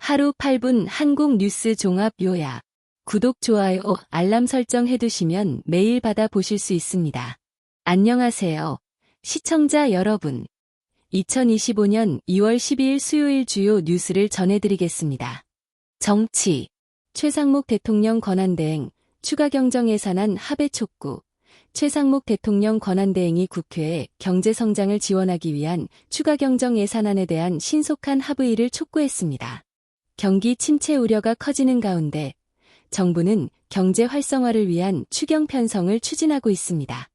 하루 8분 한국 뉴스 종합 요약. 구독, 좋아요, 알람 설정 해두시면 매일 받아보실 수 있습니다. 안녕하세요. 시청자 여러분. 2025년 2월 12일 수요일 주요 뉴스를 전해드리겠습니다. 정치. 최상목 대통령 권한대행, 추가 경정 예산안 합의 촉구. 최상목 대통령 권한대행이 국회에 경제성장을 지원하기 위한 추가 경정 예산안에 대한 신속한 합의를 촉구했습니다. 경기 침체 우려가 커지는 가운데 정부는 경제 활성화를 위한 추경 편성을 추진하고 있습니다.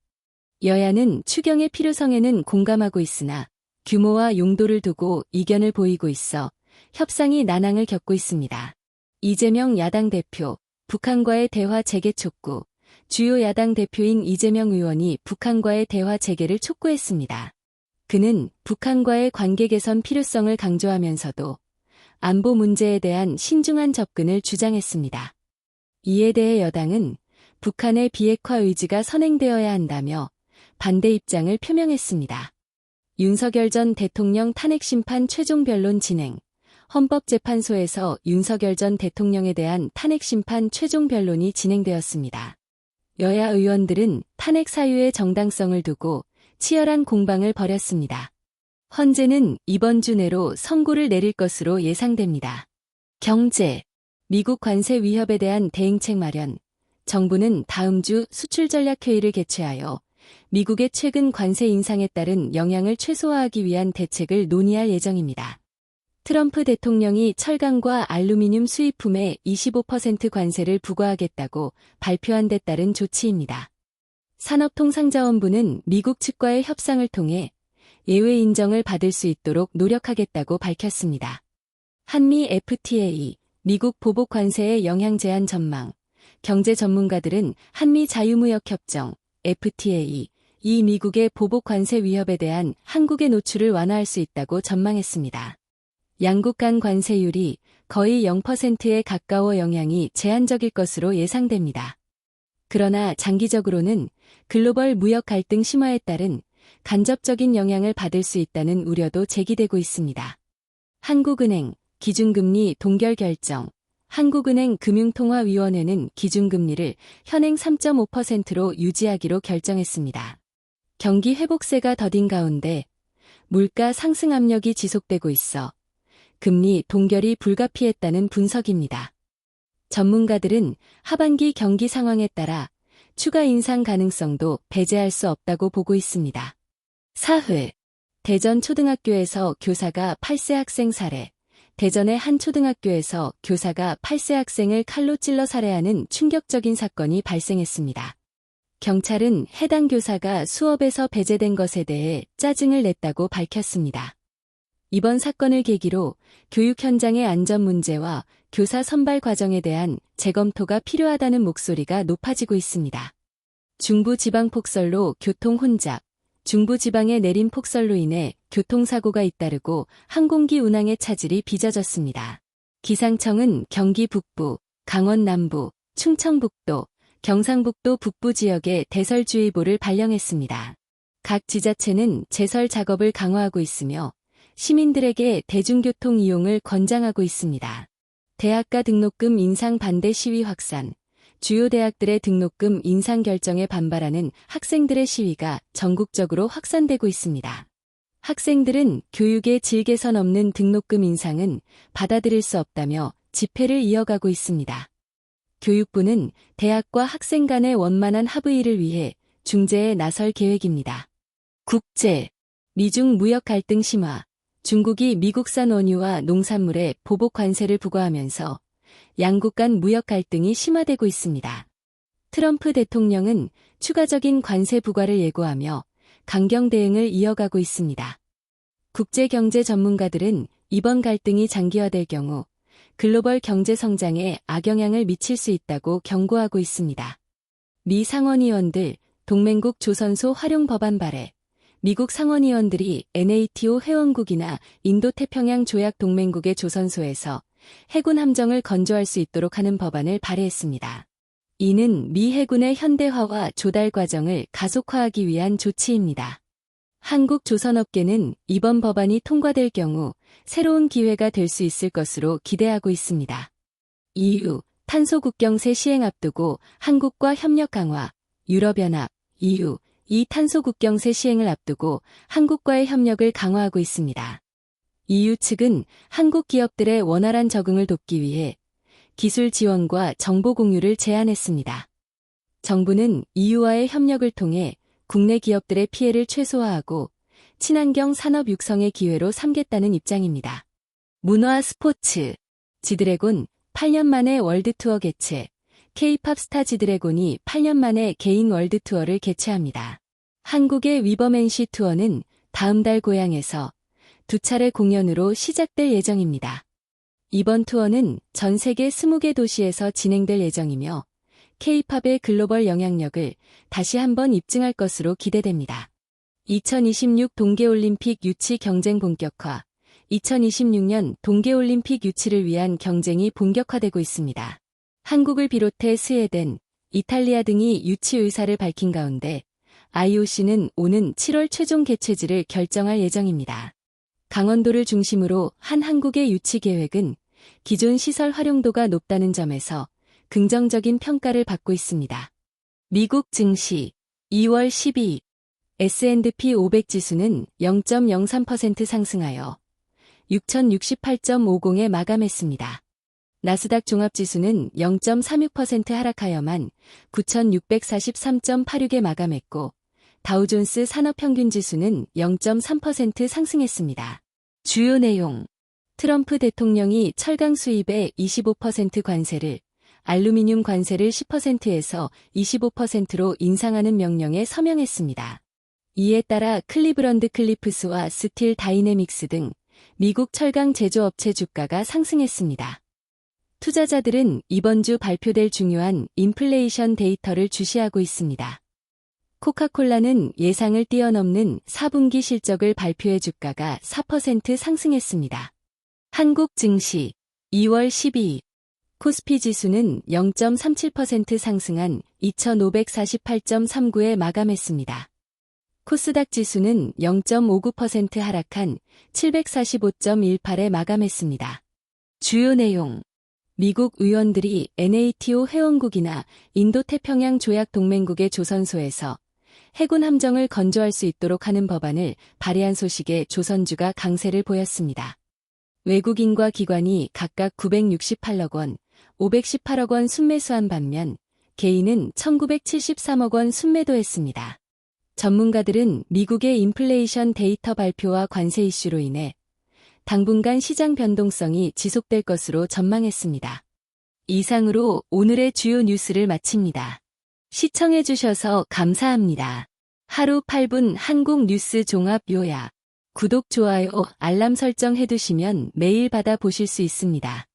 여야는 추경의 필요성에는 공감하고 있으나 규모와 용도를 두고 이견을 보이고 있어 협상이 난항을 겪고 있습니다. 이재명 야당 대표, 북한과의 대화 재개 촉구. 주요 야당 대표인 이재명 의원이 북한과의 대화 재개를 촉구했습니다. 그는 북한과의 관계 개선 필요성을 강조하면서도 안보 문제에 대한 신중한 접근을 주장했습니다. 이에 대해 여당은 북한의 비핵화 의지가 선행되어야 한다며 반대 입장을 표명했습니다. 윤석열 전 대통령 탄핵심판 최종 변론 진행. 헌법재판소에서 윤석열 전 대통령에 대한 탄핵심판 최종 변론이 진행되었습니다. 여야 의원들은 탄핵 사유의 정당성을 두고 치열한 공방을 벌였습니다. 헌재는 이번 주 내로 선고를 내릴 것으로 예상됩니다. 경제. 미국 관세 위협에 대한 대응책 마련. 정부는 다음 주 수출전략회의를 개최하여 미국의 최근 관세 인상에 따른 영향을 최소화하기 위한 대책을 논의할 예정입니다. 트럼프 대통령이 철강과 알루미늄 수입품에 25% 관세를 부과하겠다고 발표한 데 따른 조치입니다. 산업통상자원부는 미국 측과의 협상을 통해 예외 인정을 받을 수 있도록 노력하겠다고 밝혔습니다. 한미 FTA, 미국 보복 관세의 영향 제한 전망. 경제 전문가들은 한미 자유무역협정, FTA, 이 미국의 보복 관세 위협에 대한 한국의 노출을 완화할 수 있다고 전망했습니다. 양국 간 관세율이 거의 0%에 가까워 영향이 제한적일 것으로 예상됩니다. 그러나 장기적으로는 글로벌 무역 갈등 심화에 따른 간접적인 영향을 받을 수 있다는 우려도 제기되고 있습니다. 한국은행, 기준금리 동결 결정. 한국은행 금융통화위원회는 기준금리를 현행 3.5%로 유지하기로 결정했습니다. 경기 회복세가 더딘 가운데 물가 상승 압력이 지속되고 있어 금리 동결이 불가피했다는 분석입니다. 전문가들은 하반기 경기 상황에 따라 추가 인상 가능성도 배제할 수 없다고 보고 있습니다. 사회. 대전 초등학교에서 교사가 8세 학생 살해. 대전의 한 초등학교에서 교사가 8세 학생을 칼로 찔러 살해하는 충격적인 사건이 발생했습니다. 경찰은 해당 교사가 수업에서 배제된 것에 대해 짜증을 냈다고 밝혔습니다. 이번 사건을 계기로 교육 현장의 안전 문제와 교사 선발 과정에 대한 재검토가 필요하다는 목소리가 높아지고 있습니다. 중부지방 폭설로 교통 혼잡. 중부지방에 내린 폭설로 인해 교통사고가 잇따르고 항공기 운항의 차질이 빚어졌습니다. 기상청은 경기 북부, 강원 남부, 충청북도, 경상북도 북부 지역에 대설주의보를 발령했습니다. 각 지자체는 제설 작업을 강화하고 있으며 시민들에게 대중교통 이용을 권장하고 있습니다. 대학가 등록금 인상 반대 시위 확산. 주요 대학들의 등록금 인상 결정에 반발하는 학생들의 시위가 전국적으로 확산되고 있습니다. 학생들은 교육의 질 개선 없는 등록금 인상은 받아들일 수 없다며 집회를 이어가고 있습니다. 교육부는 대학과 학생 간의 원만한 합의를 위해 중재에 나설 계획입니다. 국제. 미중 무역 갈등 심화. 중국이 미국산 원유와 농산물에 보복 관세를 부과하면서 양국 간 무역 갈등이 심화되고 있습니다. 트럼프 대통령은 추가적인 관세 부과를 예고하며 강경 대응을 이어가고 있습니다. 국제경제 전문가들은 이번 갈등이 장기화될 경우 글로벌 경제 성장에 악영향을 미칠 수 있다고 경고하고 있습니다. 미 상원의원들 동맹국 조선소 활용 법안 발의. 미국 상원의원들이 NATO 회원국이나 인도태평양 조약 동맹국의 조선소에서 해군 함정을 건조할 수 있도록 하는 법안을 발의했습니다. 이는 미 해군의 현대화와 조달 과정을 가속화하기 위한 조치입니다. 한국 조선업계는 이번 법안이 통과될 경우 새로운 기회가 될 수 있을 것으로 기대하고 있습니다. EU, 탄소 국경세 시행 앞두고 한국과 협력 강화, 유럽연합, EU, 이 탄소 국경세 시행을 앞두고 한국과의 협력을 강화하고 있습니다. EU 측은 한국 기업들의 원활한 적응을 돕기 위해 기술 지원과 정보 공유를 제안했습니다. 정부는 EU와의 협력을 통해 국내 기업들의 피해를 최소화하고 친환경 산업 육성의 기회로 삼겠다는 입장입니다. 문화 스포츠, 지드래곤 8년 만에 월드투어 개최, K-팝 스타 지드래곤이 8년 만에 개인 월드투어를 개최합니다. 한국의 위버맨시 투어는 다음 달 고향에서 2차례 공연으로 시작될 예정입니다. 이번 투어는 전 세계 20개 도시에서 진행될 예정이며 K-팝의 글로벌 영향력을 다시 한번 입증할 것으로 기대됩니다. 2026 동계올림픽 유치 경쟁 본격화. 2026년 동계올림픽 유치를 위한 경쟁이 본격화되고 있습니다. 한국을 비롯해 스웨덴, 이탈리아 등이 유치 의사를 밝힌 가운데 IOC는 오는 7월 최종 개최지를 결정할 예정입니다. 강원도를 중심으로 한 한국의 유치 계획은 기존 시설 활용도가 높다는 점에서 긍정적인 평가를 받고 있습니다. 미국 증시 2월 12일 S&P 500 지수는 0.03% 상승하여 6068.50에 마감했습니다. 나스닥 종합지수는 0.36% 하락하여만 9643.86에 마감했고 다우존스 산업평균지수는 0.3% 상승했습니다. 주요 내용 트럼프 대통령이 철강 수입에 25% 관세를 알루미늄 관세를 10%에서 25%로 인상하는 명령에 서명했습니다. 이에 따라 클리브런드 클리프스와 스틸 다이내믹스 등 미국 철강 제조업체 주가가 상승했습니다. 투자자들은 이번 주 발표될 중요한 인플레이션 데이터를 주시하고 있습니다. 코카콜라는 예상을 뛰어넘는 4분기 실적을 발표해 주가가 4% 상승했습니다. 한국 증시 2월 12일 코스피 지수는 0.37% 상승한 2548.39에 마감했습니다. 코스닥 지수는 0.59% 하락한 745.18에 마감했습니다. 주요 내용 미국 의원들이 NATO 회원국이나 인도태평양 조약 동맹국의 조선소에서 해군 함정을 건조할 수 있도록 하는 법안을 발의한 소식에 조선주가 강세를 보였습니다. 외국인과 기관이 각각 968억 원, 518억 원 순매수한 반면 개인은 1973억 원 순매도했습니다. 전문가들은 미국의 인플레이션 데이터 발표와 관세 이슈로 인해 당분간 시장 변동성이 지속될 것으로 전망했습니다. 이상으로 오늘의 주요 뉴스를 마칩니다. 시청해주셔서 감사합니다. 하루 8분 한국 뉴스 종합 요약. 구독, 좋아요, 알람 설정 해두시면 매일 받아보실 수 있습니다.